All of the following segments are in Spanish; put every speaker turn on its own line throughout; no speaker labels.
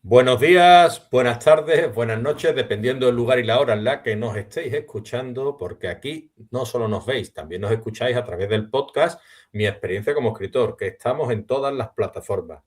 Buenos días, buenas tardes, buenas noches, dependiendo del lugar y la hora en la que nos estéis escuchando, porque aquí no solo nos veis, también nos escucháis a través del podcast Mi experiencia como escritor, que estamos en todas las plataformas.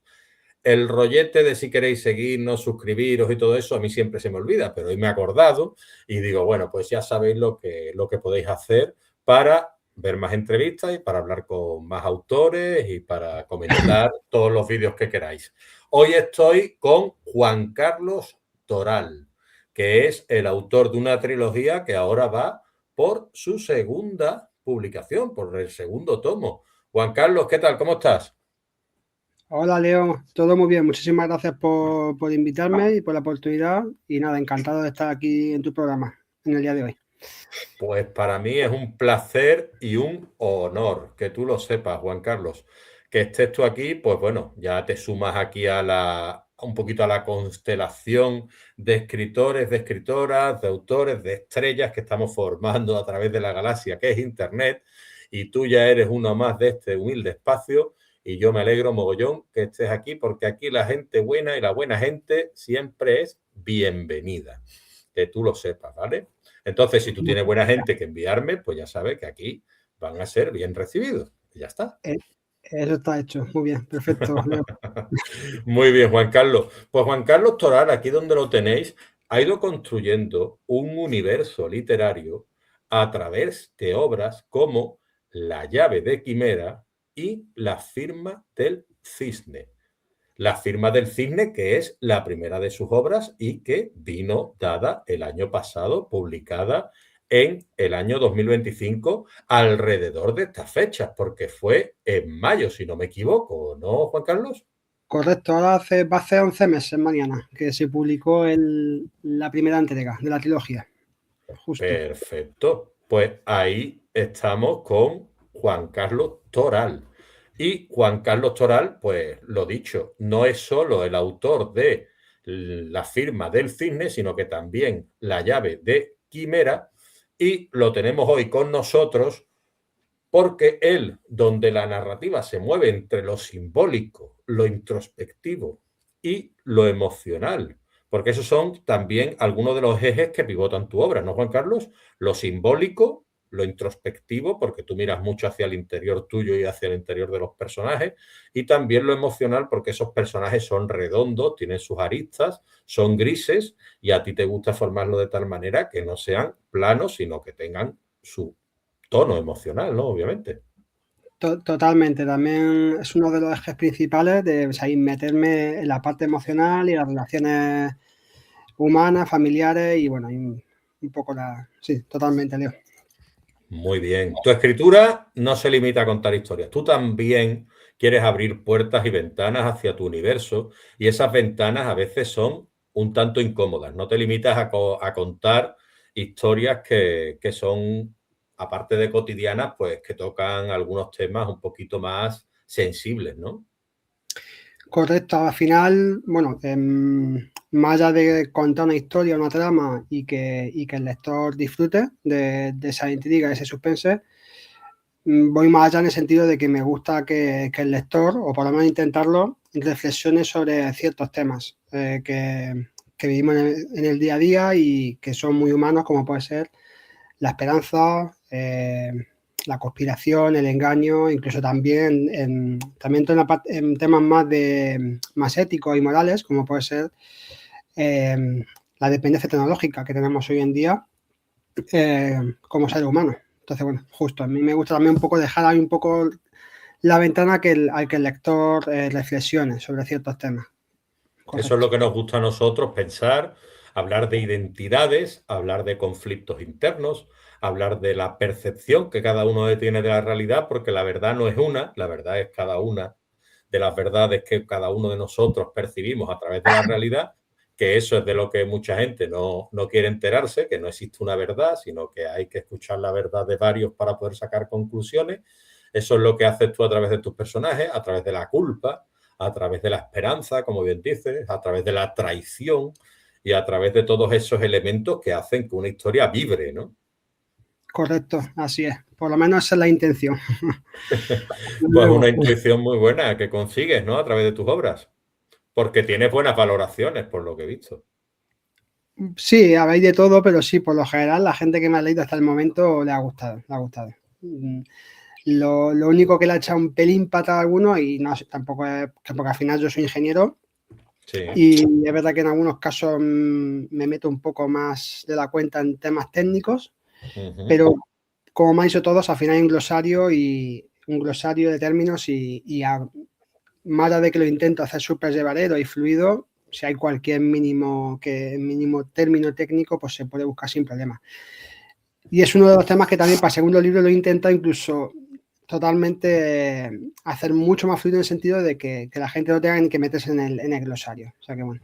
El rollete de si queréis seguirnos, suscribiros y todo eso, a mí siempre se me olvida, pero hoy me he acordado y digo, bueno, pues ya sabéis lo que podéis hacer para ver más entrevistas y para hablar con más autores y para comentar todos los vídeos que queráis. Hoy estoy con Juan Carlos Toral, que es el autor de una trilogía que ahora va por su segunda publicación, por el segundo tomo. Juan Carlos, ¿qué tal? ¿Cómo estás?
Hola Leo, todo muy bien. Muchísimas gracias por invitarme y por la oportunidad. Y nada, encantado de estar aquí en tu programa en el día de hoy.
Pues para mí es un placer y un honor que tú lo sepas, Juan Carlos. Que estés tú aquí, pues bueno, ya te sumas aquí un poquito a la constelación de escritores, de escritoras, de autores, de estrellas que estamos formando a través de la galaxia que es Internet. Y tú ya eres uno más de este humilde espacio. Y yo me alegro mogollón que estés aquí porque aquí la gente buena y la buena gente siempre es bienvenida. Que tú lo sepas, ¿vale? Entonces, si tú tienes buena gente que enviarme, pues ya sabes que aquí van a ser bien recibidos. Y ya está.
Eh, Eso está hecho. Muy bien, perfecto, Leo.
Muy bien, Juan Carlos. Pues Juan Carlos Toral, aquí donde lo tenéis, ha ido construyendo un universo literario a través de obras como La llave de Quimera y La firma del cisne. La firma del cisne, que es la primera de sus obras y que vino dada el año pasado, publicada en el año 2025, alrededor de estas fechas, porque fue en mayo, si no me equivoco, ¿no, Juan Carlos?
Correcto, va a hacer 11 meses mañana que se publicó la primera entrega de la trilogía. Justo.
Perfecto. Pues ahí estamos con Juan Carlos Toral. Y Juan Carlos Toral, pues lo dicho, no es solo el autor de La firma del cisne, sino que también La llave de Quimera. Y lo tenemos hoy con nosotros porque él, donde la narrativa se mueve entre lo simbólico, lo introspectivo y lo emocional, porque esos son también algunos de los ejes que pivotan tu obra, ¿no, Juan Carlos? Lo simbólico, lo introspectivo, porque tú miras mucho hacia el interior tuyo y hacia el interior de los personajes, y también lo emocional, porque esos personajes son redondos, tienen sus aristas, son grises, y a ti te gusta formarlo de tal manera que no sean planos, sino que tengan su tono emocional, ¿no? Obviamente.
Totalmente, también es uno de los ejes principales de, o sea, meterme en la parte emocional y las relaciones humanas, familiares y bueno, y un poco Sí, totalmente, Leo.
Muy bien. Tu escritura no se limita a contar historias. Tú también quieres abrir puertas y ventanas hacia tu universo y esas ventanas a veces son un tanto incómodas. No te limitas a contar historias que son, aparte de cotidianas, pues que tocan algunos temas un poquito más sensibles, ¿no?
Correcto, al final, bueno, más allá de contar una historia, una trama y que el lector disfrute de esa intriga, ese suspense, voy más allá en el sentido de que me gusta que el lector, o por lo menos intentarlo, reflexione sobre ciertos temas que vivimos en el día a día y que son muy humanos, como puede ser la esperanza, la conspiración, el engaño, incluso también también en temas más éticos y morales, como puede ser eh, la dependencia tecnológica que tenemos hoy en día como ser humano. Entonces, bueno, justo, a mí me gusta también un poco dejar ahí un poco la ventana al que el lector reflexione sobre ciertos temas.
Eso es
Correcto.
lo que nos gusta a nosotros, pensar, hablar de identidades, hablar de conflictos internos, hablar de la percepción que cada uno tiene de la realidad, porque la verdad no es una, la verdad es cada una de las verdades que cada uno de nosotros percibimos a través de la realidad, que eso es de lo que mucha gente no quiere enterarse, que no existe una verdad, sino que hay que escuchar la verdad de varios para poder sacar conclusiones. Eso es lo que haces tú a través de tus personajes, a través de la culpa, a través de la esperanza, como bien dices, a través de la traición y a través de todos esos elementos que hacen que una historia vibre, ¿no?
Correcto, así es. Por lo menos esa es la intención.
Pues
Luego,
una intuición muy buena que consigues, ¿no? A través de tus obras. Porque tienes buenas valoraciones, por lo que he visto.
Sí, habéis de todo, pero sí, por lo general, la gente que me ha leído hasta el momento le ha gustado, le ha gustado. Lo único que le ha echado un pelín pata a algunos, y no tampoco es, porque al final yo soy ingeniero,
Sí.
y es verdad que en algunos casos me meto un poco más de la cuenta en temas técnicos, pero como me han dicho todos, al final hay un glosario de términos más allá de que lo intento hacer súper llevadero y fluido, si hay cualquier mínimo término técnico, pues se puede buscar sin problema. Y es uno de los temas que también para el segundo libro lo he intentado incluso totalmente hacer mucho más fluido en el sentido de que la gente no tenga ni que meterse en el glosario. O sea que bueno.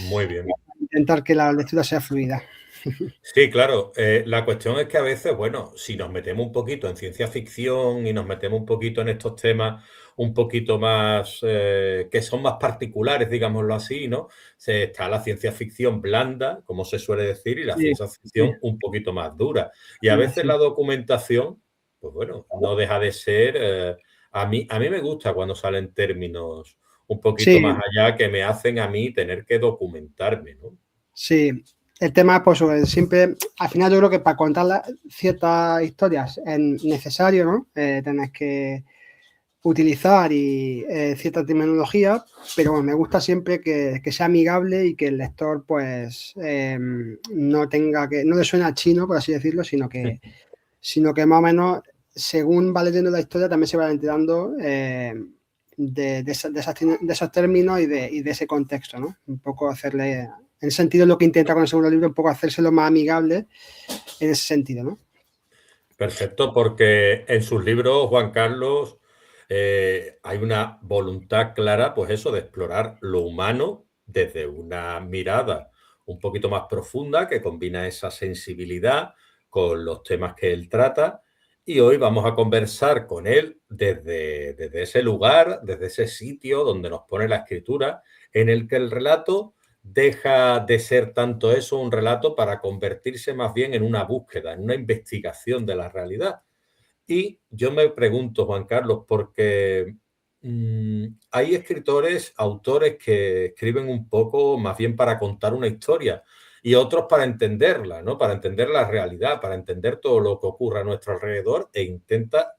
Muy bien.
Intentar que la lectura sea fluida.
Sí, claro. La cuestión es que a veces, bueno, si nos metemos un poquito en ciencia ficción y nos metemos un poquito en estos temas un poquito más, que son más particulares, digámoslo así, ¿no? Está la ciencia ficción blanda, como se suele decir, y la
Sí,
ciencia
sí,
ficción un poquito más dura. Y a
sí,
veces
sí.
la documentación, pues bueno, no deja de ser, a mí me gusta cuando salen términos un poquito
Sí,
más allá que me hacen a mí tener que documentarme, ¿no?
sí. El tema, pues siempre, al final yo creo que para contar ciertas historias es necesario, ¿no? Tenés que utilizar cierta terminología, pero bueno, me gusta siempre que sea amigable y que el lector pues no tenga que, no le suena chino, por así decirlo, sino que más o menos, según va leyendo la historia, también se va enterando de esos términos y de ese contexto, ¿no? Un poco hacerle, en ese sentido, lo que intenta con el segundo libro, un poco hacérselo más amigable en ese sentido, ¿no?
Perfecto, porque en sus libros, Juan Carlos, hay una voluntad clara, pues eso, de explorar lo humano desde una mirada un poquito más profunda que combina esa sensibilidad con los temas que él trata. Y hoy vamos a conversar con él desde ese lugar, desde ese sitio donde nos pone la escritura, en el que el relato deja de ser tanto eso un relato para convertirse más bien en una búsqueda, en una investigación de la realidad. Y yo me pregunto, Juan Carlos, porque hay escritores, autores que escriben un poco más bien para contar una historia y otros para entenderla, ¿no? Para entender la realidad, para entender todo lo que ocurre a nuestro alrededor e intenta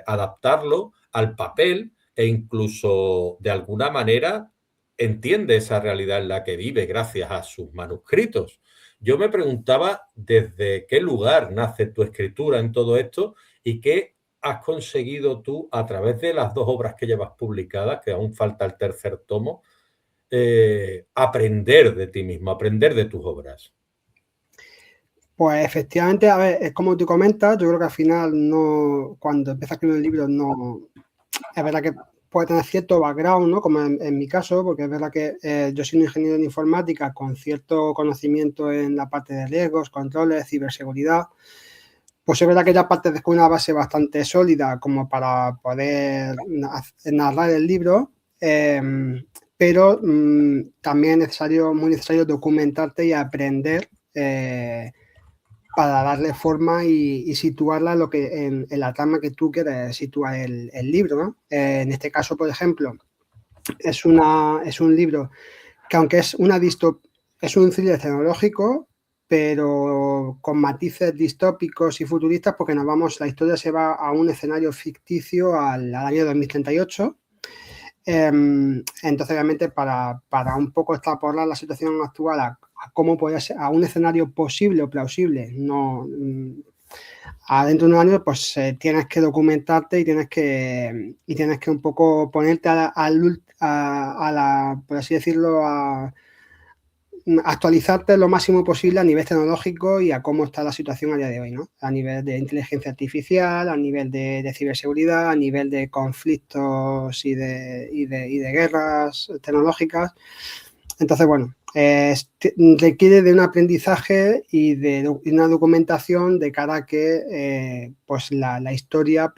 adaptarlo al papel e incluso de alguna manera entiende esa realidad en la que vive gracias a sus manuscritos. Yo me preguntaba desde qué lugar nace tu escritura en todo esto y qué has conseguido tú a través de las 2 obras que llevas publicadas, que aún falta el tercer tomo, aprender de ti mismo, aprender de tus obras.
Pues efectivamente, a ver, es como tú comentas, yo creo que al final no, cuando empiezas a escribir un libro, no, es verdad que puede tener cierto background, ¿no? Como en mi caso, porque es verdad que yo soy un ingeniero en informática con cierto conocimiento en la parte de riesgos, controles, ciberseguridad. Pues es verdad que ya partes de una base bastante sólida como para poder narrar el libro, pero también es muy necesario documentarte y aprender para darle forma y situarla en la trama que tú quieres situar el libro, ¿no? En este caso, por ejemplo, es un libro que aunque es un thriller tecnológico, pero con matices distópicos y futuristas, porque la historia se va a un escenario ficticio al año 2038. Entonces, obviamente, para un poco extrapolar la situación actual a cómo puede ser, a un escenario posible o plausible, no adentro de un año, pues tienes que documentarte y tienes que un poco ponerte por así decirlo, a actualizarte lo máximo posible a nivel tecnológico y a cómo está la situación a día de hoy, ¿no? A nivel de inteligencia artificial, a nivel de ciberseguridad, a nivel de conflictos y de guerras tecnológicas. Entonces, bueno, requiere de un aprendizaje y de una documentación de cara a que pues la historia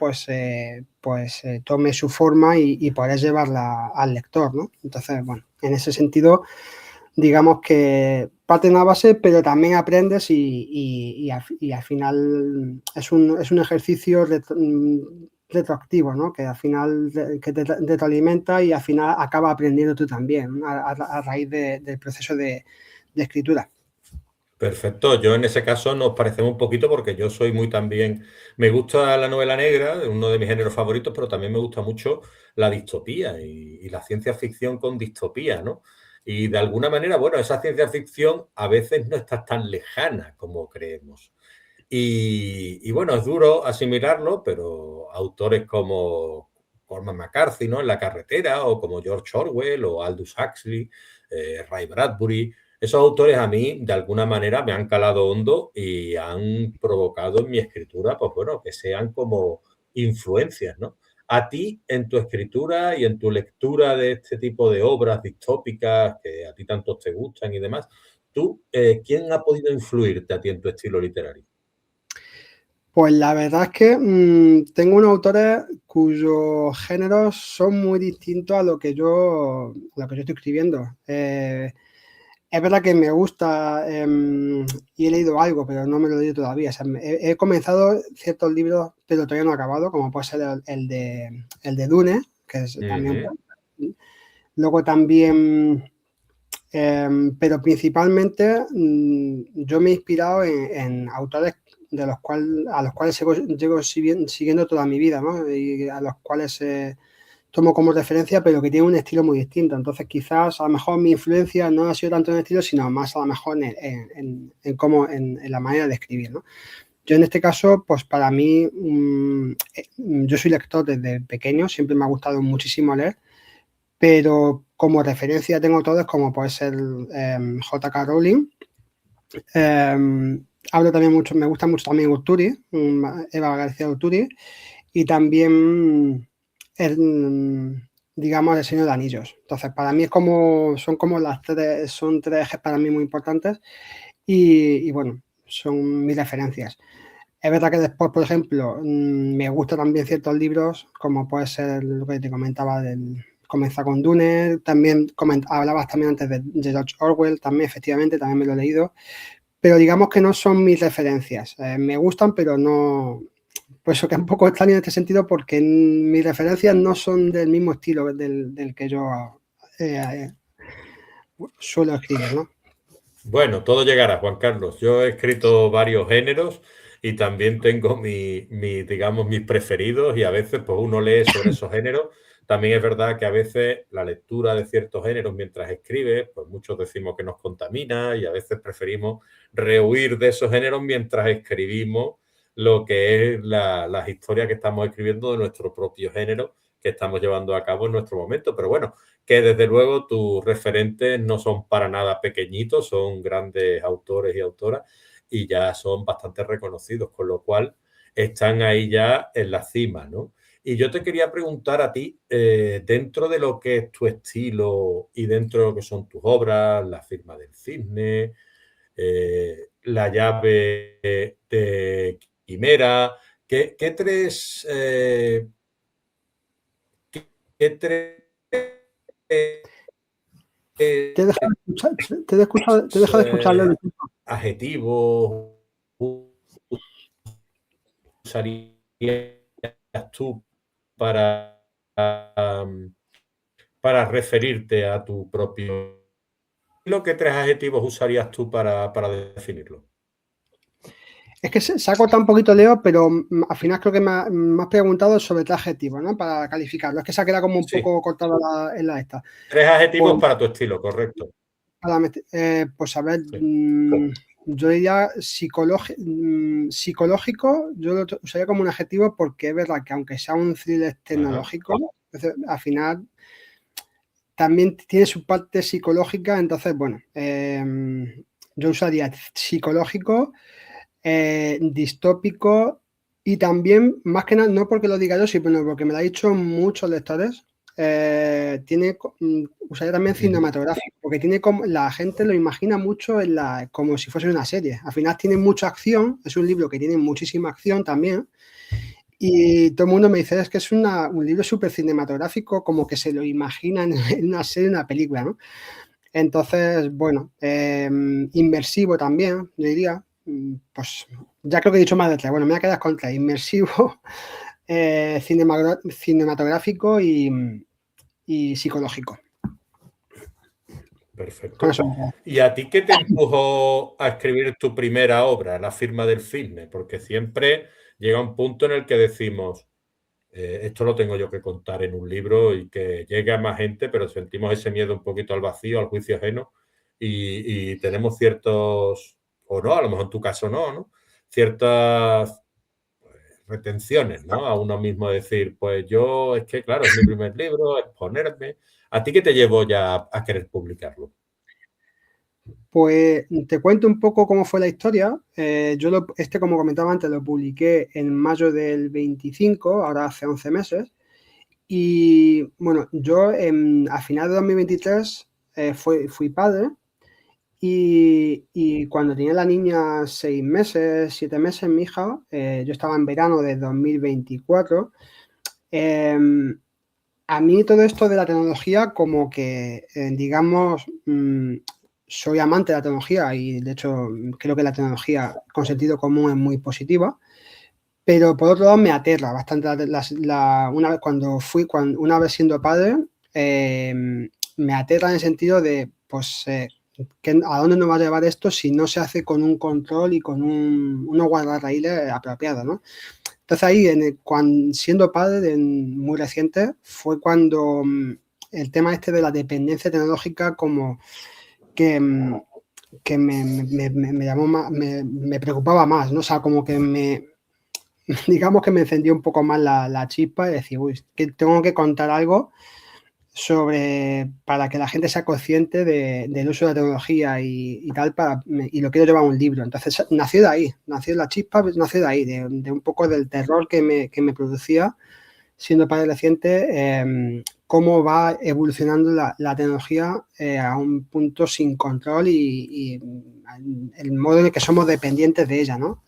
tome su forma y poder llevarla al lector, ¿no? Entonces, bueno, en ese sentido, digamos que parte de una base, pero también aprendes y al final es un ejercicio retroactivo, ¿no? Que al final que te retroalimenta y al final acaba aprendiendo tú también, ¿no? a raíz del proceso de escritura.
Perfecto, yo en ese caso nos parecemos un poquito porque yo soy muy también, me gusta la novela negra, es uno de mis géneros favoritos, pero también me gusta mucho la distopía y la ciencia ficción con distopía, ¿no? Y de alguna manera, bueno, esa ciencia ficción a veces no está tan lejana como creemos. Y bueno, es duro asimilarlo, pero autores como Cormac McCarthy, ¿no? En La carretera, o como George Orwell o Aldous Huxley, Ray Bradbury, esos autores a mí, de alguna manera, me han calado hondo y han provocado en mi escritura, pues bueno, que sean como influencias, ¿no? A ti, en tu escritura y en tu lectura de este tipo de obras distópicas que a ti tantos te gustan y demás, tú, ¿quién ha podido influirte a ti en tu estilo literario?
Pues la verdad es que tengo unos autores cuyos géneros son muy distintos a lo que yo estoy escribiendo. Es verdad que me gusta y he leído algo, pero no me lo he leído todavía. O sea, he comenzado ciertos libros, pero todavía no he acabado, como puede ser el de Dune, que es también.
Ujú.
Luego también, pero principalmente yo me he inspirado en autores a los cuales llevo siguiendo toda mi vida, ¿no? Y a los cuales tomo como referencia, pero que tienen un estilo muy distinto. Entonces, quizás a lo mejor mi influencia no ha sido tanto en el estilo, sino más a lo mejor en la manera de escribir, ¿no? Yo en este caso, pues para mí, yo soy lector desde pequeño, siempre me ha gustado muchísimo leer, pero como referencia tengo autores como puede ser J.K. Rowling. Hablo también mucho, me gusta mucho también Urturi, Eva García Urturi, y también digamos, El Señor de Anillos. Entonces, para mí son como son tres ejes para mí muy importantes y bueno, son mis referencias. Es verdad que después, por ejemplo, me gustan también ciertos libros, como puede ser lo que te comentaba comenzar con Dune, también hablabas también antes de George Orwell, también efectivamente, también me lo he leído, pero digamos que no son mis referencias. Me gustan, pero no, pues eso que es un poco extraño en este sentido porque mis referencias no son del mismo estilo del que yo eh, suelo escribir, ¿no?
Bueno, todo llegará, Juan Carlos. Yo he escrito varios géneros y también tengo digamos, mis preferidos y a veces pues uno lee sobre esos géneros. También es verdad que a veces la lectura de ciertos géneros mientras escribe, pues muchos decimos que nos contamina y a veces preferimos rehuir de esos géneros mientras escribimos lo que es las historias que estamos escribiendo de nuestro propio género que estamos llevando a cabo en nuestro momento. Pero bueno, que desde luego tus referentes no son para nada pequeñitos, son grandes autores y autoras y ya son bastante reconocidos, con lo cual están ahí ya en la cima, ¿no? Y yo te quería preguntar a ti, dentro de lo que es tu estilo y dentro de lo que son tus obras, La firma del cisne, La llave de Quimera, ¿qué tres, qué tres
Te he dejado de escuchar, te he dejado de escucharlo.
adjetivos usarías tú para, para referirte a tu propio... ¿Qué tres adjetivos usarías tú para definirlo?
Es que se ha cortado un poquito, Leo, pero al final creo que me has preguntado sobre tres adjetivos, ¿no? Para calificarlo. Es que se ha quedado como un
Sí,
poco cortado en la esta.
tres adjetivos
Pues,
para tu estilo, correcto.
pues a ver,
Sí.
yo diría psicológico, yo lo usaría como un adjetivo porque es verdad que aunque sea un thriller
Ajá.
tecnológico, al final también tiene su parte psicológica, entonces, bueno, yo usaría psicológico, distópico y también, más que nada, no porque lo diga yo, sino porque me lo han dicho muchos lectores, usaría también cinematográfico, porque tiene como, la gente lo imagina mucho como si fuese una serie. Al final tiene mucha acción, es un libro que tiene muchísima acción también, y todo el mundo me dice es que es un libro súper cinematográfico, como que se lo imagina en una serie, en una película, ¿no? Entonces, bueno, inmersivo también, yo diría, pues ya creo que he dicho más de tres. Bueno, me voy a quedar con tres. Inmersivo, cinematográfico y psicológico.
Perfecto. ¿Y a ti qué te empujó a escribir tu primera obra, La firma del cisne? Porque siempre llega un punto en el que decimos, esto lo tengo yo que contar en un libro y que llegue a más gente, pero sentimos ese miedo un poquito al vacío, al juicio ajeno, y tenemos ciertos, o no, a lo mejor en tu caso no, ¿no? Ciertas retenciones, ¿no? A uno mismo decir, pues yo, es que claro, es mi primer libro, exponerme. ¿A ti qué te llevó ya a querer publicarlo?
Pues te cuento un poco cómo fue la historia. Como comentaba antes, lo publiqué en mayo del 25, ahora hace 11 meses. Y bueno, yo a final de 2023 fui padre y cuando tenía la niña 6 meses, 7 meses, mi hija, yo estaba en verano de 2024. A mí todo esto de la tecnología como que, digamos, soy amante de la tecnología y de hecho creo que la tecnología con sentido común es muy positiva, pero por otro lado me aterra bastante una vez una vez siendo padre, me aterra en el sentido de, pues, ¿a dónde nos va a llevar esto si no se hace con un control y con unos guardarraíles apropiados, ¿no? Entonces ahí, siendo padre muy reciente, fue cuando el tema este de la dependencia tecnológica como que, que me llamó más, me preocupaba más, ¿no? O sea, como que digamos que me encendió un poco más la chispa y decir, uy, que tengo que contar algo para que la gente sea consciente del uso de la tecnología y tal, y lo quiero llevar a un libro. Entonces nació de ahí, nació la chispa, nació de ahí, de un poco del terror que me producía siendo padre reciente, cómo va evolucionando la tecnología a un punto sin control y el modo en el que somos dependientes de ella, ¿no?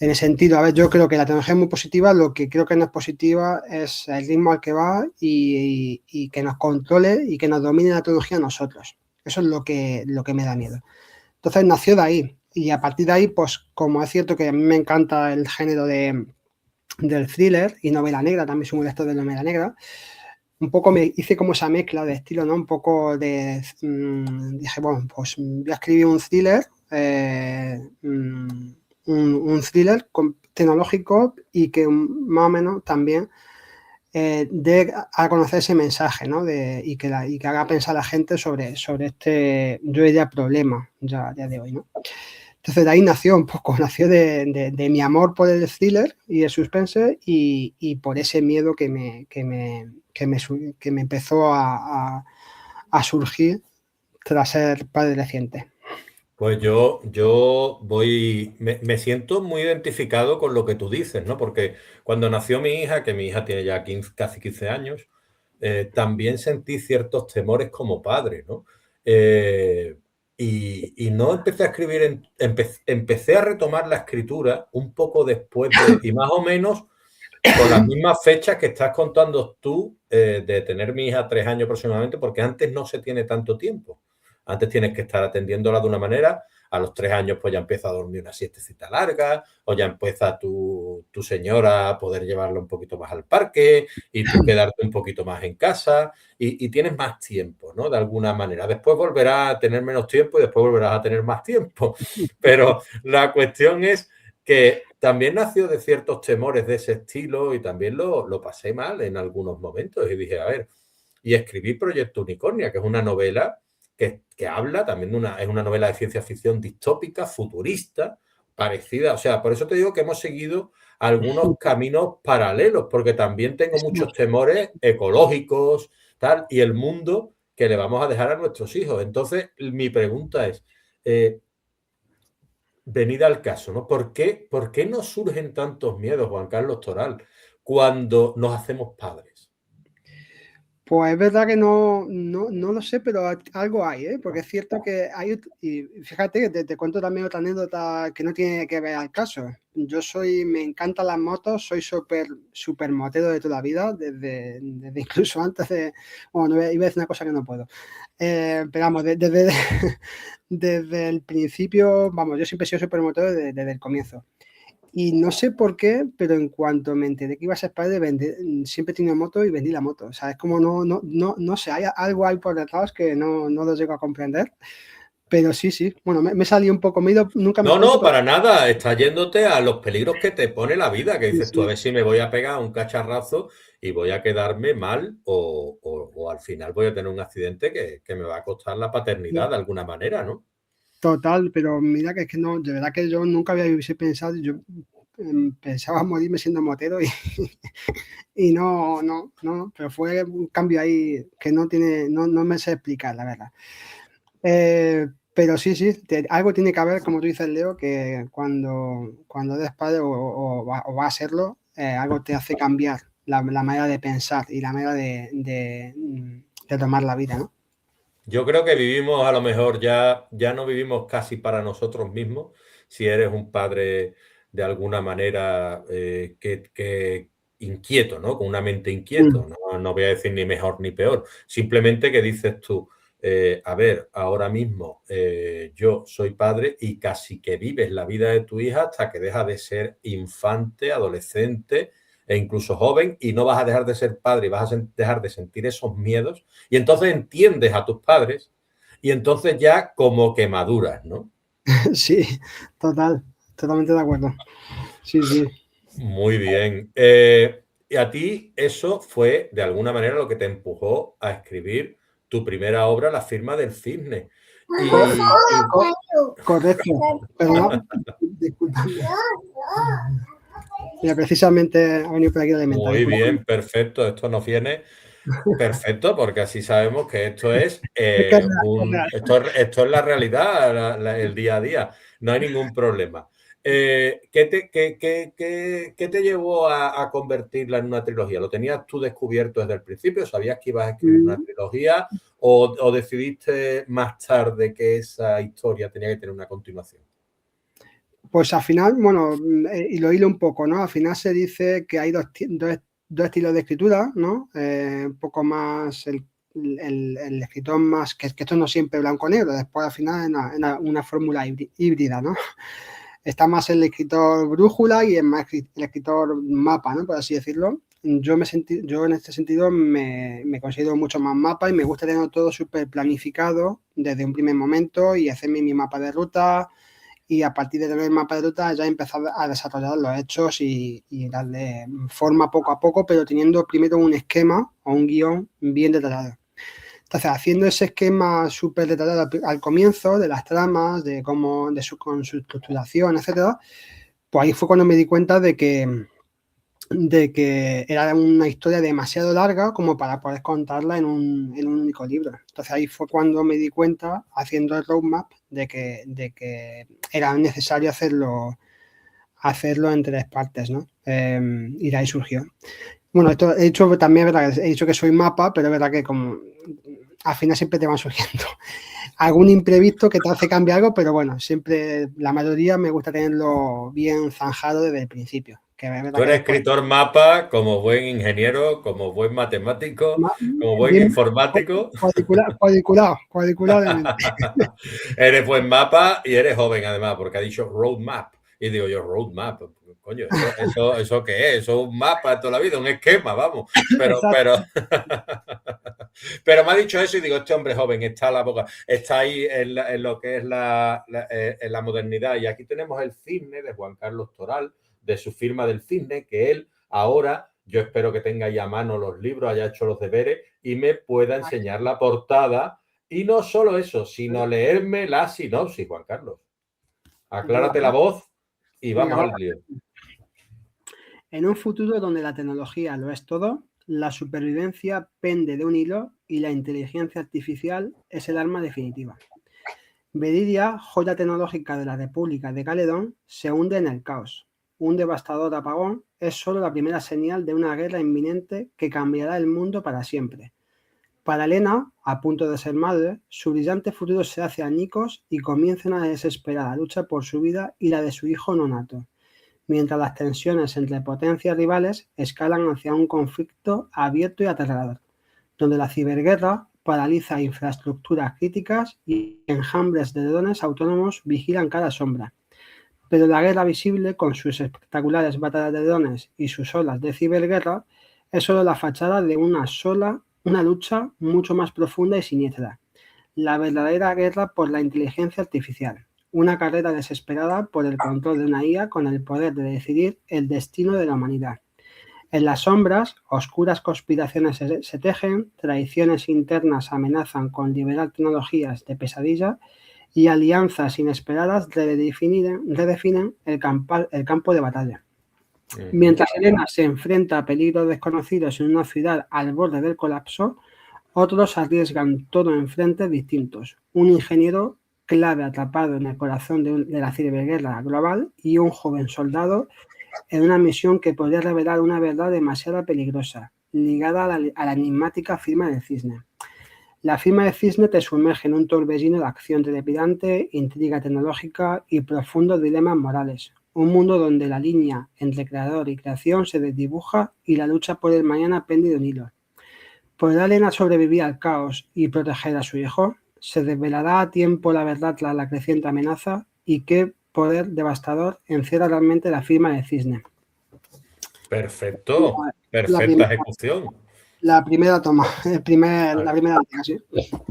En ese sentido, a ver, yo creo que la tecnología es muy positiva, lo que creo que no es positiva es el ritmo al que va y que nos controle y que nos domine la tecnología a nosotros. Eso es lo que me da miedo. Entonces nació de ahí y a partir de ahí, pues como es cierto que a mí me encanta el género del thriller y novela negra, también soy un lector de novela negra, un poco me hice como esa mezcla de estilo, ¿no? Un poco dije, bueno, pues voy a escribir un thriller, un thriller tecnológico y que más o menos también dé a conocer ese mensaje, ¿no? Y que haga pensar a la gente sobre este, yo diría, problema ya a día de hoy, ¿no? Entonces de ahí nació un poco, nació de mi amor por el thriller y el suspense y por ese miedo que me empezó a surgir tras ser padre reciente.
Pues me siento muy identificado con lo que tú dices, ¿no? Porque cuando nació mi hija, que mi hija tiene ya casi 15 años, también sentí ciertos temores como padre, ¿no? Y no empecé a escribir, empecé a retomar la escritura un poco después y más o menos con las mismas fechas que estás contando tú, de tener mi hija 3 años aproximadamente, porque antes no se tiene tanto tiempo. Antes tienes que estar atendiéndola de una manera, a los 3 años pues ya empieza a dormir una siestecita larga, o ya empieza tu señora a poder llevarla un poquito más al parque y tú quedarte un poquito más en casa y tienes más tiempo, ¿no? De alguna manera. Después volverás a tener menos tiempo y después volverás a tener más tiempo. Pero la cuestión es que también nació de ciertos temores de ese estilo y también lo pasé mal en algunos momentos y dije, a ver, y escribí Proyecto Unicornia, que es una novela que habla también es una novela de ciencia ficción distópica, futurista, parecida, o sea, por eso te digo que hemos seguido algunos caminos paralelos, porque también tengo muchos temores ecológicos, tal, y el mundo que le vamos a dejar a nuestros hijos. Entonces, mi pregunta es, venida al caso, ¿no? ¿Por qué nos surgen tantos miedos, Juan Carlos Toral, cuando nos hacemos padres?
Pues es verdad que no lo sé, pero algo hay, ¿eh? Porque es cierto que hay, y fíjate que te cuento también otra anécdota que no tiene que ver al caso. Me encantan las motos, soy súper motero de toda la vida, desde incluso antes de, bueno, iba a decir una cosa que no puedo. Pero vamos, desde el principio, vamos, yo siempre he sido súper motero desde el comienzo. Y no sé por qué, pero en cuanto me enteré que iba a ser padre, siempre he tenido moto y vendí la moto. O sea, es como no sé, hay algo ahí por detrás que no lo llego a comprender. Pero sí. Bueno, me salí un poco, nunca
No,
mejor dicho,
no,
pero
para nada. Está yéndote a los peligros que te pone la vida, que dices tú, a
sí.
ver si me voy a pegar un cacharrazo y voy a quedarme mal o al final voy a tener un accidente que me va a costar la paternidad de alguna manera, ¿no?
Total, pero mira que es que no, de verdad que yo nunca había pensado, yo pensaba morirme siendo motero y no, pero fue un cambio ahí que no me sé explicar, la verdad. Pero sí, algo tiene que haber, como tú dices, Leo, que cuando eres padre o va a serlo, algo te hace cambiar la manera de pensar y la manera de tomar la vida, ¿no?
Yo creo que vivimos a lo mejor ya no vivimos casi para nosotros mismos. Si eres un padre de alguna manera que inquieto, ¿no? Con una mente inquieto. No voy a decir ni mejor ni peor. Simplemente que dices tú, a ver, ahora mismo yo soy padre y casi que vives la vida de tu hija hasta que deja de ser infante, adolescente e incluso joven y no vas a dejar de ser padre y vas a dejar de sentir esos miedos y entonces entiendes a tus padres y entonces ya como que maduras, ¿no?
Sí, totalmente de acuerdo. Sí.
Muy bien. Y a ti eso fue de alguna manera lo que te empujó a escribir tu primera obra, La firma del cisne. Y
Correcto. Perdón, disculpadme. Mira, precisamente ha venido por aquí la alimenta,
muy
disculpadme.
bien, perfecto. Esto nos viene perfecto porque así sabemos que esto es
Es que es real.
esto es la realidad, el día a día. No hay ningún problema. ¿Qué te llevó a convertirla en una trilogía? ¿Lo tenías tú descubierto desde el principio? ¿Sabías que ibas a escribir una trilogía? ¿O decidiste más tarde que esa historia tenía que tener una continuación?
Pues al final, bueno, y lo hilo un poco, ¿no? Al final se dice que hay dos estilos de escritura, ¿no? Un poco más el escritor más, que esto no siempre blanco-negro, después al final es una fórmula híbrida, ¿no? Está más el escritor brújula y el escritor mapa, ¿no? Por así decirlo. Yo en este sentido me considero mucho más mapa y me gusta tener todo súper planificado desde un primer momento y hacerme mi mapa de ruta y a partir de tener el mapa de ruta ya empezar a desarrollar los hechos y darle forma poco a poco, pero teniendo primero un esquema o un guión bien detallado. Entonces, haciendo ese esquema súper detallado al comienzo de las tramas, con su estructuración, etcétera, pues ahí fue cuando me di cuenta de que era una historia demasiado larga como para poder contarla en un único libro. Entonces ahí fue cuando me di cuenta, haciendo el roadmap, de que era necesario hacerlo en 3 partes, ¿no? Y de ahí surgió. Bueno, esto he dicho también, ¿verdad? He dicho que soy mapa, pero es verdad que como al final siempre te van surgiendo algún imprevisto que te hace cambiar algo, pero bueno, siempre la mayoría me gusta tenerlo bien zanjado desde el principio. Que es verdad
Tú
que
eres
después
escritor mapa como buen ingeniero, como buen matemático, como buen
bien
informático.
cuadriculadamente.
Eres buen mapa y eres joven además, porque ha dicho roadmap. Y digo yo, roadmap, coño, ¿eso qué es? Eso es un mapa de toda la vida, un esquema, vamos.
Exacto.
Pero me ha dicho eso y digo, este hombre joven está a la boca, está ahí en lo que es en la modernidad. Y aquí tenemos el cisne de Juan Carlos Toral, de su firma del cisne, que él ahora, yo espero que tenga ya a mano los libros, haya hecho los deberes y me pueda enseñar la portada. Y no solo eso, sino leerme la sinopsis, Juan Carlos. Aclárate la voz y
Venga,
vamos al lío.
en un futuro donde la tecnología lo es todo, la supervivencia pende de un hilo y la inteligencia artificial es el arma definitiva. Beridia, joya tecnológica de la República de Caledón, se hunde en el caos. Un devastador apagón es solo la primera señal de una guerra inminente que cambiará el mundo para siempre. Para Elena, a punto de ser madre, su brillante futuro se hace añicos y comienza una desesperada lucha por su vida y la de su hijo nonato, mientras las tensiones entre potencias rivales escalan hacia un conflicto abierto y aterrador, donde la ciberguerra paraliza infraestructuras críticas y enjambres de drones autónomos vigilan cada sombra. Pero la guerra visible, con sus espectaculares batallas de drones y sus olas de ciberguerra, es solo la fachada de una lucha mucho más profunda y siniestra. La verdadera guerra por la inteligencia artificial. Una carrera desesperada por el control de una IA con el poder de decidir el destino de la humanidad. En las sombras, oscuras conspiraciones se tejen, traiciones internas amenazan con liberar tecnologías de pesadilla y alianzas inesperadas redefinen el campo de batalla. Mientras Elena se enfrenta a peligros desconocidos en una ciudad al borde del colapso, otros arriesgan todo en frentes distintos. Un ingeniero clave atrapado en el corazón de la ciberguerra global y un joven soldado en una misión que podría revelar una verdad demasiado peligrosa, ligada a la enigmática firma del cisne. La firma del cisne te sumerge en un torbellino de acción trepidante, intriga tecnológica y profundos dilemas morales. Un mundo donde la línea entre creador y creación se desdibuja y la lucha por el mañana pende de un hilo. ¿Podrá Elena sobrevivir al caos y proteger a su hijo? ¿Se desvelará a tiempo la verdad tras la creciente amenaza? ¿Y qué poder devastador encierra realmente la firma del cisne?
Perfecto,
La
perfecta
primera,
ejecución.
la primera toma, la primera sí.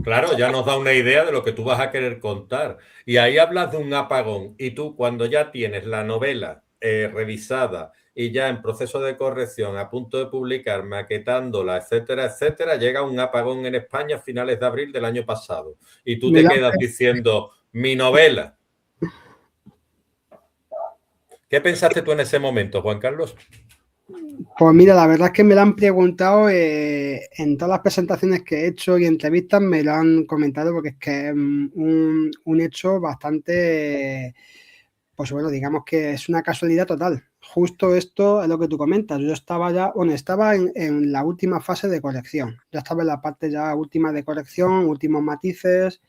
Claro, ya nos da una idea de lo que tú vas a querer contar. Y ahí hablas de un apagón. Y tú, cuando ya tienes la novela revisada y ya en proceso de corrección, a punto de publicar, maquetándola, etcétera, etcétera, llega un apagón en España a finales de abril del año pasado. Y tú
Me
te
la-
quedas diciendo, mi novela. ¿Qué pensaste tú en ese momento, Juan Carlos?
Pues mira, la verdad es que me lo han preguntado en todas las presentaciones que he hecho y entrevistas me lo han comentado porque es que es un hecho bastante, pues bueno, digamos que es una casualidad total. Justo esto es lo que tú comentas. Yo estaba ya, bueno, estaba en la última fase de corrección. Ya estaba en la parte ya última de corrección, últimos matices,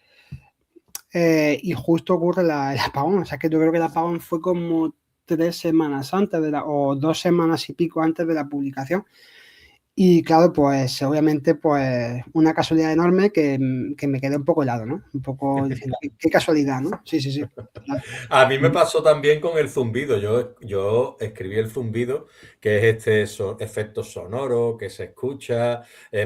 y justo ocurre el apagón. O sea, que yo creo que el apagón fue como 3 semanas antes o 2 semanas y pico antes de la publicación. Y claro, pues obviamente, pues una casualidad enorme que me quedé un poco helado, ¿no? Un poco diciendo, qué casualidad, ¿no? Sí, sí, sí.
A mí me pasó también con el zumbido. Yo escribí el zumbido, que es este efecto sonoro que se escucha,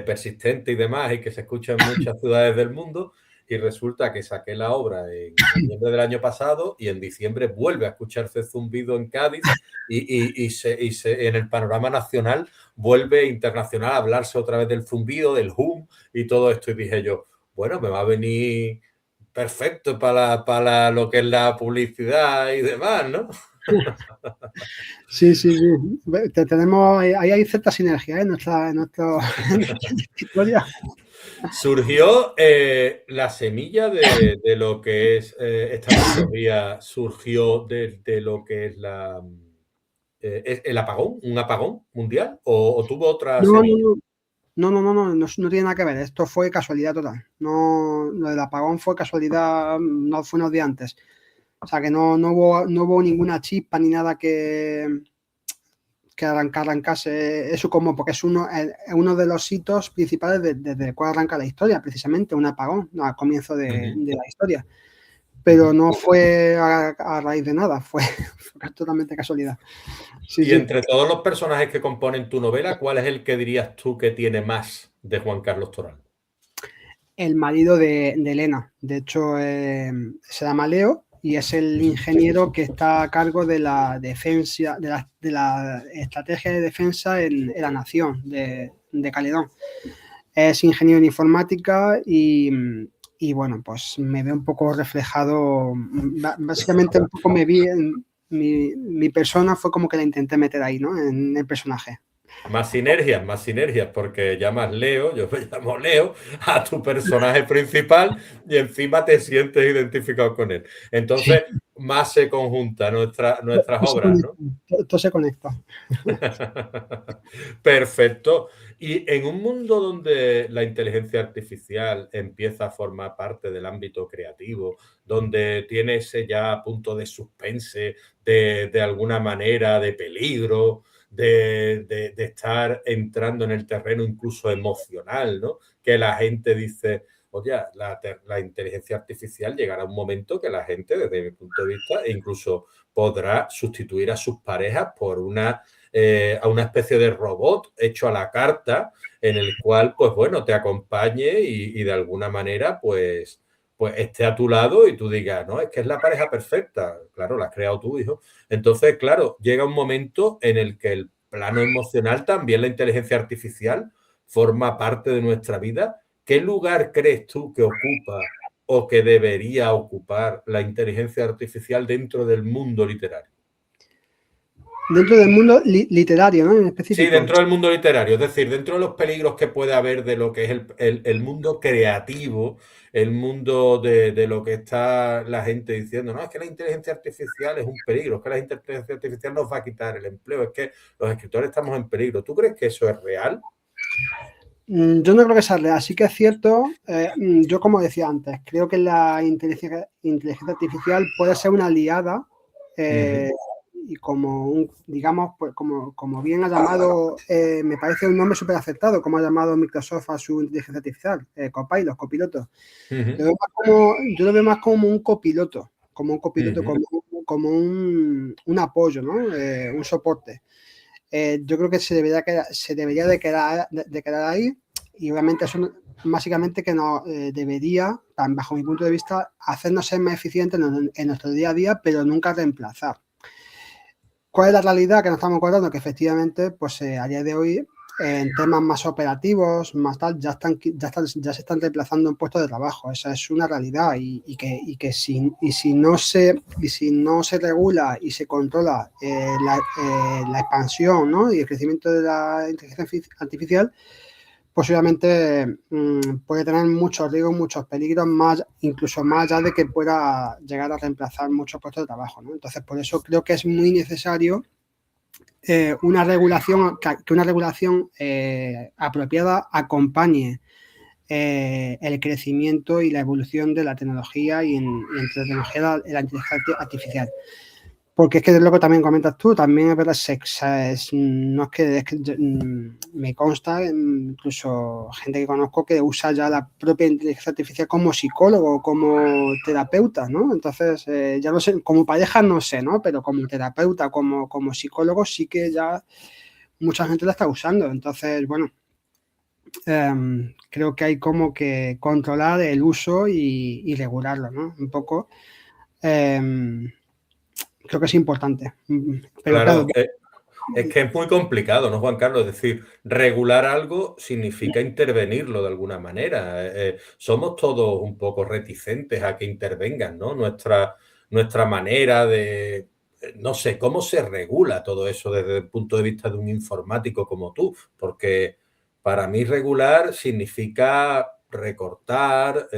persistente y demás, y que se escucha en muchas ciudades del mundo. Y resulta que saqué la obra en noviembre del año pasado y en diciembre vuelve a escucharse el zumbido en Cádiz en el panorama nacional vuelve internacional a hablarse otra vez del zumbido, del hum y todo esto. Y dije yo, bueno, me va a venir perfecto para lo que es la publicidad y demás, ¿no?
Sí, sí, sí. Tenemos, ahí hay cierta sinergia, ¿eh? En nuestra historia.
Surgió la semilla de lo que es esta tecnología, surgió de lo que es el apagón, un apagón mundial, o tuvo otra
No,
semilla.
no tiene nada que ver. Esto fue casualidad total. No, lo del apagón fue casualidad, no fue unos días antes. O sea que no hubo ninguna chispa ni nada que arrancase eso como, porque es uno de los hitos principales desde el cual arranca la historia, precisamente, un apagón, no, al comienzo de la historia. Pero no fue a raíz de nada, fue totalmente casualidad. Sí,
Y
sí.
entre todos los personajes que componen tu novela, ¿cuál es el que dirías tú que tiene más de Juan Carlos Toral?
El marido de Elena, de hecho, se llama Leo y es el ingeniero que está a cargo de la defensa, de la estrategia de defensa en la nación de Caledón. Es ingeniero en informática y bueno, pues me veo un poco reflejado, básicamente un poco me vi en mi persona, fue como que la intenté meter ahí, ¿no? En el personaje.
Más sinergias, porque llamas Leo, yo me llamo Leo, a tu personaje principal y encima te sientes identificado con él. Entonces, más se conjuntan nuestras obras, ¿no?
Todo se conecta.
Perfecto. Y en un mundo donde la inteligencia artificial empieza a formar parte del ámbito creativo, donde tiene ese ya punto de suspense, de alguna manera, de peligro, de estar entrando en el terreno incluso emocional, ¿no? Que la gente dice, oye, la inteligencia artificial llegará a un momento que la gente, desde mi punto de vista, incluso podrá sustituir a sus parejas por a una especie de robot hecho a la carta, en el cual, pues bueno, te acompañe y de alguna manera, pues esté a tu lado y tú digas, no, es que es la pareja perfecta. Claro, la has creado tú, hijo. Entonces, claro, llega un momento en el que el plano emocional, también la inteligencia artificial, forma parte de nuestra vida. ¿Qué lugar crees tú que ocupa o que debería ocupar la inteligencia artificial dentro del mundo literario?
Dentro del mundo literario, ¿no? En
Sí,
específico.
dentro del mundo literario, es decir, dentro de los peligros que puede haber de lo que es el mundo creativo, el mundo de lo que está la gente diciendo, no, es que la inteligencia artificial es un peligro, es que la inteligencia artificial nos va a quitar el empleo, es que los escritores estamos en peligro. ¿Tú crees que eso es real?
Yo no creo que sea real. Sí que es cierto, yo como decía antes, creo que la inteligencia artificial puede ser una aliada y como digamos, pues como bien ha llamado, me parece un nombre súper acertado, como ha llamado Microsoft a su inteligencia artificial, Copilot, copiloto. Yo lo veo más como un copiloto, como un apoyo, ¿no? Un soporte. Yo creo que se debería de quedar ahí, y obviamente eso básicamente que nos debería, bajo mi punto de vista, hacernos ser más eficientes en nuestro día a día, pero nunca reemplazar. ¿Cuál es la realidad que nos estamos encontrando? Que efectivamente, pues a día de hoy, en temas más operativos, más tal, ya se están reemplazando en puestos de trabajo. Esa es una realidad, y que si no se regula y se controla la expansión, ¿no? Y el crecimiento de la inteligencia artificial, posiblemente puede tener muchos riesgos, muchos peligros, incluso más allá de que pueda llegar a reemplazar muchos puestos de trabajo, ¿no? Entonces, por eso creo que es muy necesario una regulación, que una regulación apropiada acompañe el crecimiento y la evolución de la tecnología y entre la tecnología y la inteligencia artificial. Porque es que lo que también comentas tú, también es verdad, no es que me consta, incluso gente que conozco que usa ya la propia inteligencia artificial como psicólogo, como terapeuta, ¿no? Entonces, ya no sé, como pareja no sé, ¿no? Pero como terapeuta, como psicólogo, sí que ya mucha gente la está usando. Entonces, bueno, creo que hay como que controlar el uso y regularlo, ¿no? Un poco. Creo que es importante. Pero claro,
Claro, es que es muy complicado, ¿no, Juan Carlos? Es decir, regular algo significa intervenirlo de alguna manera. Somos todos un poco reticentes a que intervengan, ¿no? Nuestra manera de... No sé, ¿cómo se regula todo eso desde el punto de vista de un informático como tú? Porque para mí regular significa recortar,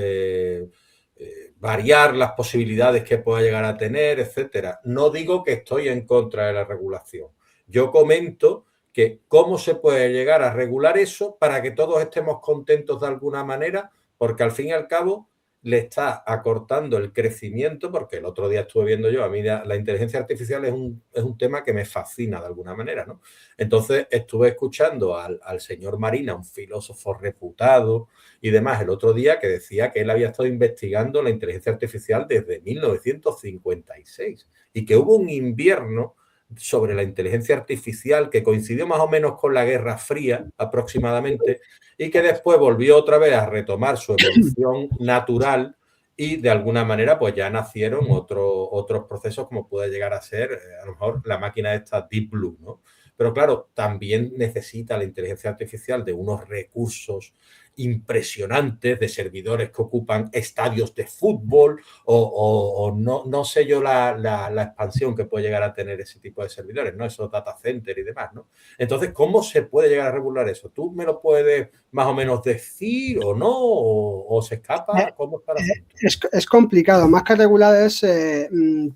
variar las posibilidades que pueda llegar a tener, etcétera. No digo que estoy en contra de la regulación. Yo comento que cómo se puede llegar a regular eso para que todos estemos contentos de alguna manera, porque al fin y al cabo le está acortando el crecimiento, porque el otro día estuve viendo yo, a mí la inteligencia artificial es un tema que me fascina de alguna manera, ¿no? Entonces estuve escuchando al señor Marina, un filósofo reputado y demás, el otro día, que decía que él había estado investigando la inteligencia artificial desde 1956 y que hubo un invierno sobre la inteligencia artificial que coincidió más o menos con la Guerra Fría aproximadamente, y que después volvió otra vez a retomar su evolución natural, y de alguna manera pues ya nacieron otros procesos, como puede llegar a ser a lo mejor la máquina esta Deep Blue, ¿no? Pero claro, también necesita la inteligencia artificial de unos recursos impresionantes, de servidores que ocupan estadios de fútbol o no sé yo la expansión que puede llegar a tener ese tipo de servidores, ¿no? Esos data centers y demás, ¿no? Entonces, ¿cómo se puede llegar a regular eso? ¿Tú me lo puedes más o menos decir o no? ¿O se escapa? ¿Cómo está el asunto?
es complicado. Más que regular es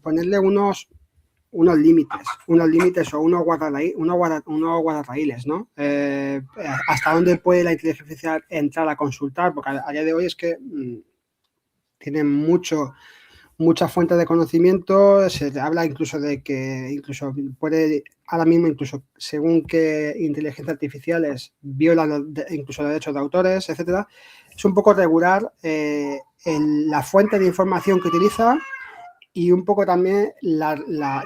ponerle unos límites o unos guardarraíles, ¿no? Hasta dónde puede la inteligencia artificial entrar a consultar, porque a día de hoy es que tienen muchas fuentes de conocimiento. Se habla incluso de que incluso puede, ahora mismo, incluso según qué inteligencias artificiales violan incluso los derechos de autores, etcétera. es un poco regular la fuente de información que utiliza y un poco también,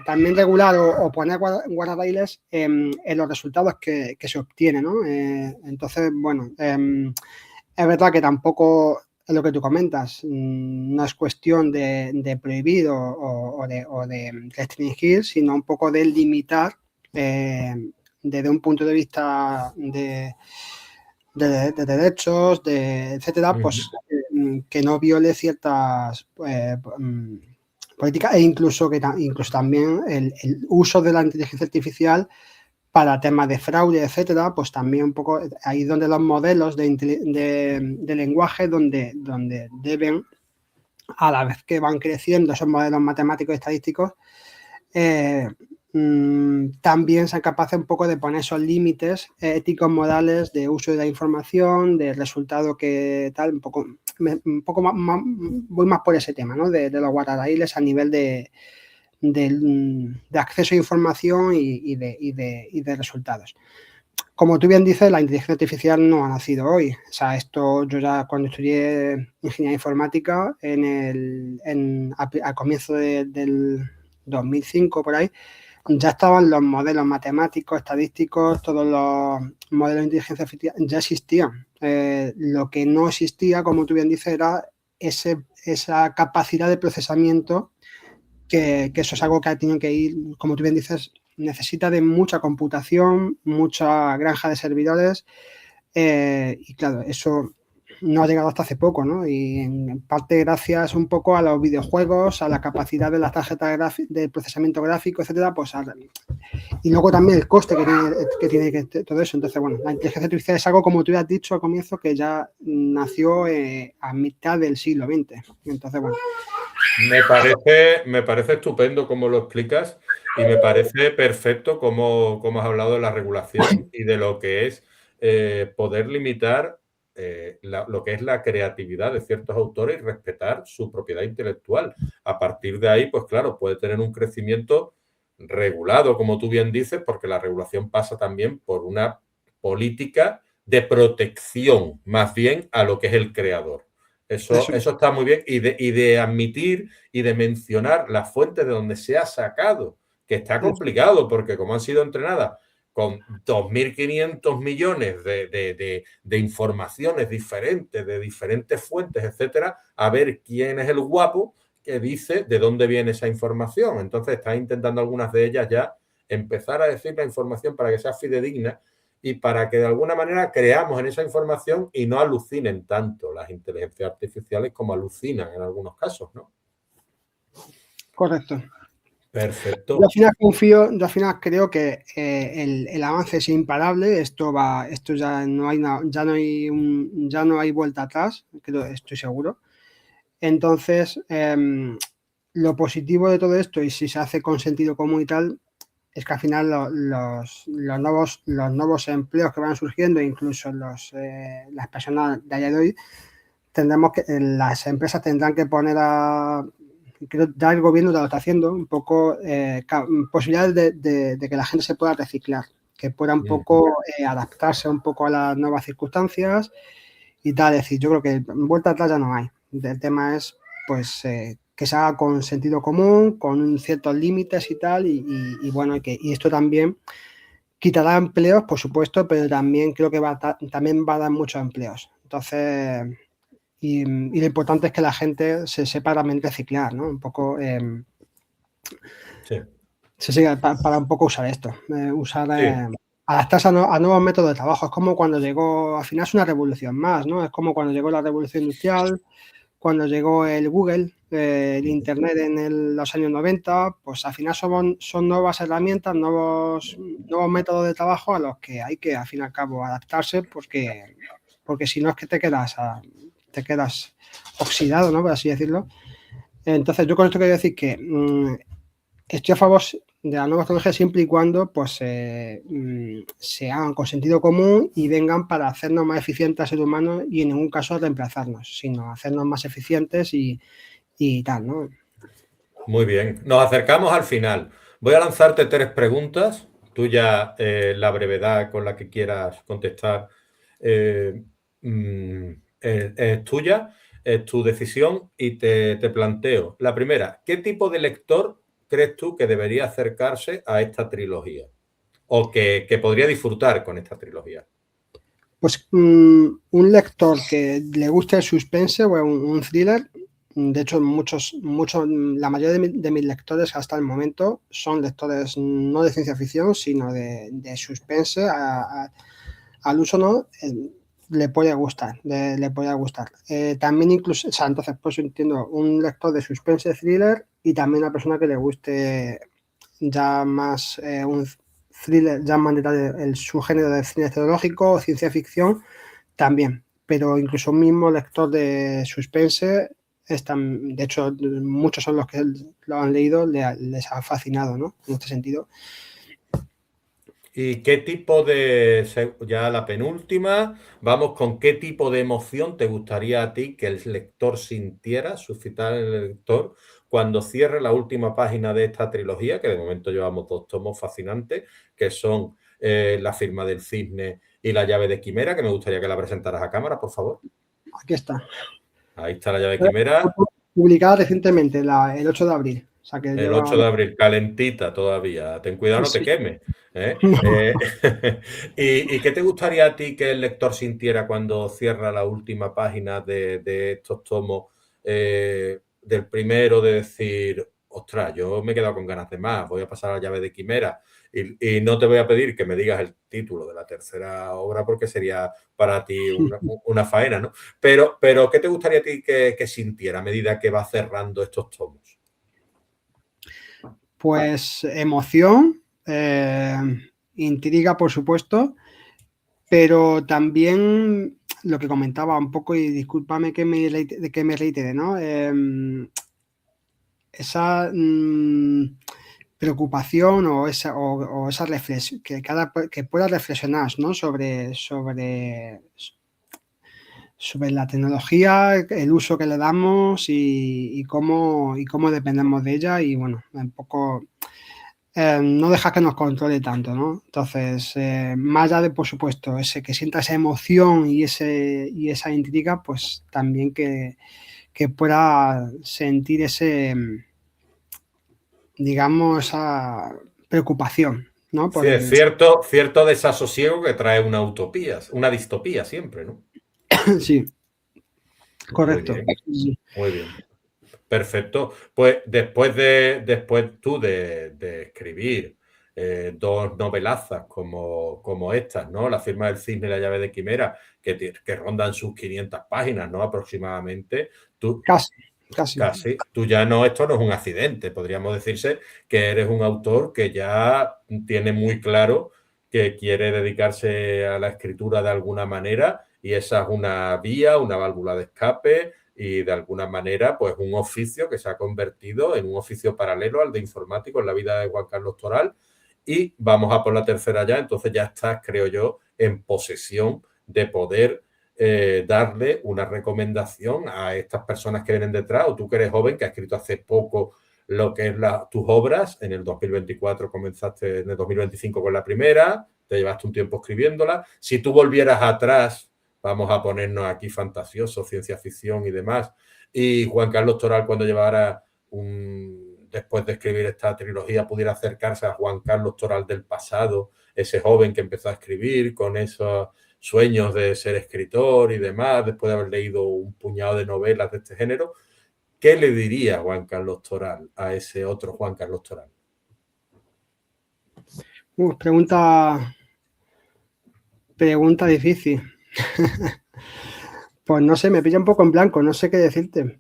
también regular o poner guardarraíles en los resultados que se obtienen, ¿no? Entonces, bueno, es verdad que tampoco es lo que tú comentas, no es cuestión de prohibir o de restringir, sino un poco de limitar desde un punto de vista de derechos, etcétera, pues que no viole ciertas políticas e incluso también el uso de la inteligencia artificial para temas de fraude, etcétera, pues también un poco ahí donde los modelos de lenguaje donde deben, a la vez que van creciendo esos modelos matemáticos y estadísticos, también sean capaces un poco de poner esos límites éticos, morales, de uso de la información, de resultado que tal, un poco más, voy más por ese tema, ¿no? De los guardarraíles a nivel de acceso a información y de resultados. Como tú bien dices, la inteligencia artificial no ha nacido hoy. O sea, esto yo ya cuando estudié ingeniería informática al comienzo del 2005 por ahí, ya estaban los modelos matemáticos, estadísticos, todos los modelos de inteligencia artificial ya existían. Lo que no existía, como tú bien dices, era esa capacidad de procesamiento que eso es algo que ha tenido que ir, como tú bien dices, necesita de mucha computación, mucha granja de servidores y claro, eso no ha llegado hasta hace poco, ¿no? Y en parte gracias un poco a los videojuegos, a la capacidad de las tarjetas de procesamiento gráfico, etcétera, pues y luego también el coste que tiene todo eso. Entonces, bueno, la inteligencia artificial es algo, como tú has dicho al comienzo, que ya nació a mitad del siglo XX. Entonces, bueno.
Me parece estupendo cómo lo explicas y me parece perfecto cómo has hablado de la regulación y de lo que es poder limitar lo que es la creatividad de ciertos autores y respetar su propiedad intelectual. A partir de ahí, pues claro, puede tener un crecimiento regulado, como tú bien dices, porque la regulación pasa también por una política de protección, más bien a lo que es el creador. Eso está muy bien. Y de admitir y de mencionar las fuentes de donde se ha sacado, que está complicado, porque como han sido entrenadas con 2.500 millones de informaciones diferentes, de diferentes fuentes, etcétera, a ver quién es el guapo que dice de dónde viene esa información. Entonces, están intentando algunas de ellas ya empezar a decir la información para que sea fidedigna y para que de alguna manera creamos en esa información y no alucinen tanto las inteligencias artificiales como alucinan en algunos casos, ¿no?
Correcto.
Perfecto.
Yo al final creo que el avance es imparable. Esto ya no hay vuelta atrás, estoy seguro. Entonces, lo positivo de todo esto, y si se hace con sentido común y tal, es que al final los nuevos empleos que van surgiendo, incluso las personas de día de hoy, las empresas tendrán que poner creo ya el gobierno ya lo está haciendo, un poco posibilidades de que la gente se pueda reciclar, que pueda un poco adaptarse un poco a las nuevas circunstancias y tal. Es decir, yo creo que vuelta atrás ya no hay. El tema es pues que se haga con sentido común, con ciertos límites y tal, y bueno, y esto también quitará empleos, por supuesto, pero también creo que también va a dar muchos empleos. Entonces, y lo importante es que la gente se sepa también reciclar, ¿no? Un poco para un poco usar esto, adaptarse a nuevos métodos de trabajo. Es como cuando llegó, al final es una revolución más, ¿no? Es como cuando llegó la revolución industrial, cuando llegó el Google, el Internet en los años 90, pues al final son nuevas herramientas, nuevos métodos de trabajo a los que hay que, al fin y al cabo, adaptarse porque si no es que te quedas oxidado, ¿no? Por así decirlo. Entonces, yo con esto quiero decir que estoy a favor de la nueva tecnología siempre y cuando pues se hagan con sentido común y vengan para hacernos más eficientes al ser humano y en ningún caso reemplazarnos, sino hacernos más eficientes y tal, ¿no?
Muy bien. Nos acercamos al final. Voy a lanzarte 3 preguntas. Tú ya la brevedad con la que quieras contestar Es tuya, es tu decisión y te planteo. La primera, ¿qué tipo de lector crees tú que debería acercarse a esta trilogía? O que podría disfrutar con esta trilogía.
Pues un lector que le guste el suspense o un thriller, de hecho la mayoría de mis lectores hasta el momento son lectores no de ciencia ficción, sino de suspense, al uso no, le puede gustar, le puede gustar. También incluso, o sea, entonces pues entiendo un lector de suspense thriller y también una persona que le guste ya más un thriller, ya más el subgénero de cine tecnológico o ciencia ficción también, pero incluso un mismo lector de suspense están, de hecho muchos son los que lo han leído, les ha fascinado, ¿no? En este sentido.
¿Y qué tipo ya la penúltima, vamos con qué tipo de emoción te gustaría a ti que el lector sintiera, suscitar en el lector, cuando cierre la última página de esta trilogía, que de momento llevamos 2 tomos fascinantes, que son La firma del cisne y La llave de Quimera, que me gustaría que la presentaras a cámara, por favor.
Aquí está.
Ahí está La llave de Quimera.
Publicada recientemente, el 8 de abril. O sea que
El
lleva...
8 de abril, calentita todavía. Ten cuidado, no te
Sí.
quemes. ¿Y qué te gustaría a ti que el lector sintiera cuando cierra la última página de estos tomos? Del primero de decir, ostras, yo me he quedado con ganas de más, voy a pasar a La llave de Quimera. Y no te voy a pedir que me digas el título de la tercera obra porque sería para ti una faena, ¿no? Pero ¿qué te gustaría a ti que sintiera a medida que va cerrando estos tomos?
Pues emoción, intriga, por supuesto, pero también lo que comentaba un poco, y discúlpame que me reitere, ¿no? Esa preocupación o esa reflexión, que pueda reflexionar, ¿no? sobre la tecnología, el uso que le damos y cómo dependemos de ella y bueno, un poco no deja que nos controle tanto, ¿no? Entonces, más allá de, por supuesto, que sienta esa emoción y esa intriga, pues también que pueda sentir digamos, esa preocupación, ¿no?
Sí, es cierto desasosiego que trae una utopía, una distopía siempre, ¿no?
Sí,
Muy
correcto.
bien, muy bien. Perfecto. Pues después tú de escribir 2 novelazas como estas, ¿no? La firma del cisne y La llave de Quimera, que rondan sus 500 páginas, ¿no? Aproximadamente. Casi. Tú ya no, esto no es un accidente. Podríamos decirse que eres un autor que ya tiene muy claro que quiere dedicarse a la escritura de alguna manera y esa es una vía, una válvula de escape y de alguna manera pues un oficio que se ha convertido en un oficio paralelo al de informático en la vida de Juan Carlos Toral. Y vamos a por la tercera ya, entonces ya estás, creo yo, en posesión de poder darle una recomendación a estas personas que vienen detrás, o tú que eres joven, que has escrito hace poco lo que es tus obras, en el 2024 comenzaste, en el 2025 con la primera, te llevaste un tiempo escribiéndola. Si tú volvieras atrás, vamos a ponernos aquí fantasiosos, ciencia ficción y demás, y Juan Carlos Toral cuando llevara después de escribir esta trilogía pudiera acercarse a Juan Carlos Toral del pasado, ese joven que empezó a escribir con esos sueños de ser escritor y demás, después de haber leído un puñado de novelas de este género, ¿qué le diría Juan Carlos Toral a ese otro Juan Carlos Toral?
Pregunta difícil. Pues no sé, me pilla un poco en blanco, no sé qué decirte.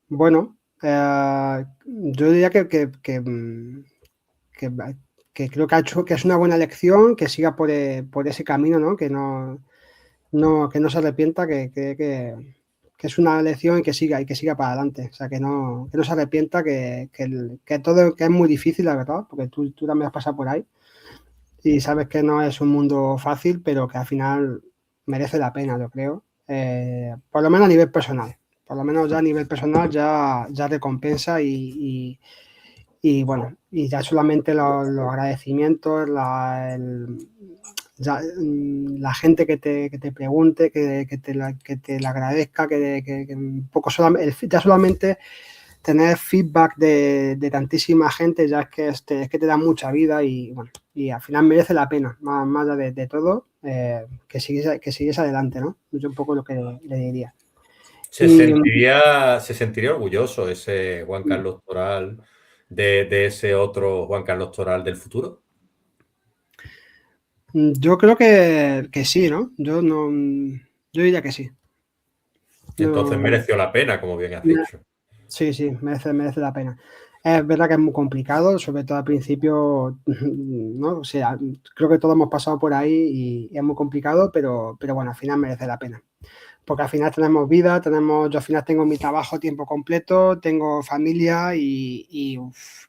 Bueno, yo diría que creo que es una buena elección, que siga por ese camino, ¿no? Que no se arrepienta, que es una elección y que siga para adelante. O sea, que no se arrepienta, que todo, que es muy difícil, la verdad, porque tú también has pasado por ahí y sabes que no es un mundo fácil, pero que al final merece la pena, yo creo. Por lo menos a nivel personal. Por lo menos ya a nivel personal ya recompensa y bueno, y ya solamente los agradecimientos, la gente que te pregunte, que te la agradezca, que un poco ya solamente tener feedback de tantísima gente ya es que te da mucha vida y, bueno, y al final merece la pena, más allá de todo, que sigues adelante, ¿no? Es un poco lo que le diría.
Se sentiría orgulloso ese Juan Carlos Toral de ese otro Juan Carlos Toral del futuro.
Yo creo que sí, ¿no? Yo diría que sí.
Entonces
No,
mereció la pena, como bien has dicho.
sí, merece la pena. Es verdad que es muy complicado, sobre todo al principio, ¿no? O sea, creo que todos hemos pasado por ahí y es muy complicado, pero bueno, al final merece la pena. Porque al final tenemos vida, yo al final tengo mi trabajo a tiempo completo, tengo familia y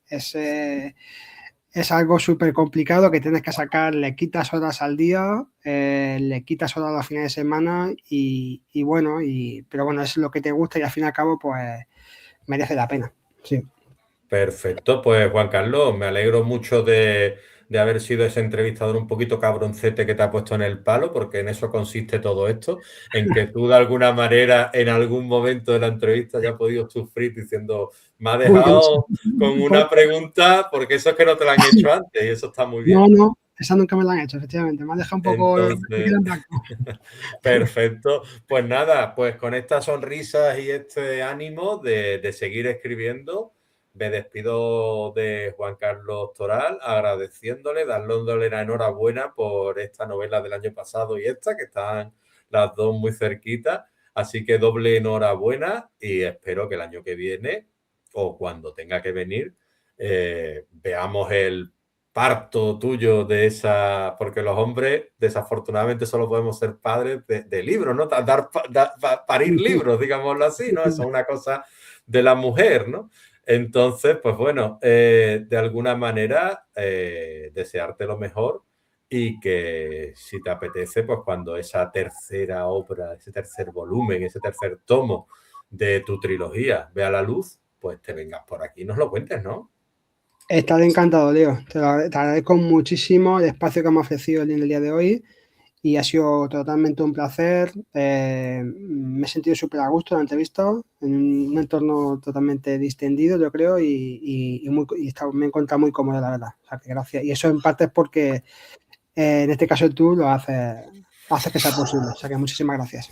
es algo súper complicado que tienes que sacar, le quitas horas al día, le quitas horas a los fines de semana y bueno, pero bueno, es lo que te gusta y al fin y al cabo pues merece la pena, sí.
Perfecto, pues Juan Carlos, me alegro mucho de haber sido ese entrevistador un poquito cabroncete que te ha puesto en el palo, porque en eso consiste todo esto, en que tú de alguna manera en algún momento de la entrevista ya has podido sufrir diciendo, me ha
Uy, que no sé.
dejado con una pregunta, porque eso es que no te la han hecho antes y eso está muy bien.
No, esa nunca me la han hecho, efectivamente. Me ha dejado un poco, me queda
Entonces,
en blanco.
perfecto. Pues nada, pues con estas sonrisas y este ánimo de seguir escribiendo, me despido de Juan Carlos Toral, agradeciéndole, dándole la enhorabuena por esta novela del año pasado y esta, que están las dos muy cerquitas. Así que doble enhorabuena y espero que el año que viene o cuando tenga que venir veamos el parto tuyo de esa, porque los hombres desafortunadamente solo podemos ser padres de libros, ¿no? Parir libros, digámoslo así, ¿no? Eso es una cosa de la mujer, ¿no? Entonces, pues bueno, de alguna manera desearte lo mejor y que si te apetece, pues cuando esa tercera obra, ese tercer volumen, ese tercer tomo de tu trilogía vea la luz, pues te vengas por aquí y nos lo cuentes, ¿no?
Estaré encantado, Leo. Te agradezco muchísimo el espacio que me ha ofrecido en el día de hoy y ha sido totalmente un placer. Me he sentido súper a gusto en la entrevista, en un entorno totalmente distendido, yo creo, me he encontrado muy cómodo, la verdad. O sea, que gracias. Y eso en parte es porque en este caso tú haces que sea posible. O sea, que muchísimas gracias.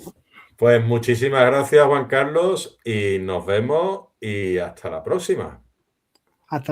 Pues muchísimas gracias, Juan Carlos, y nos vemos y hasta la próxima.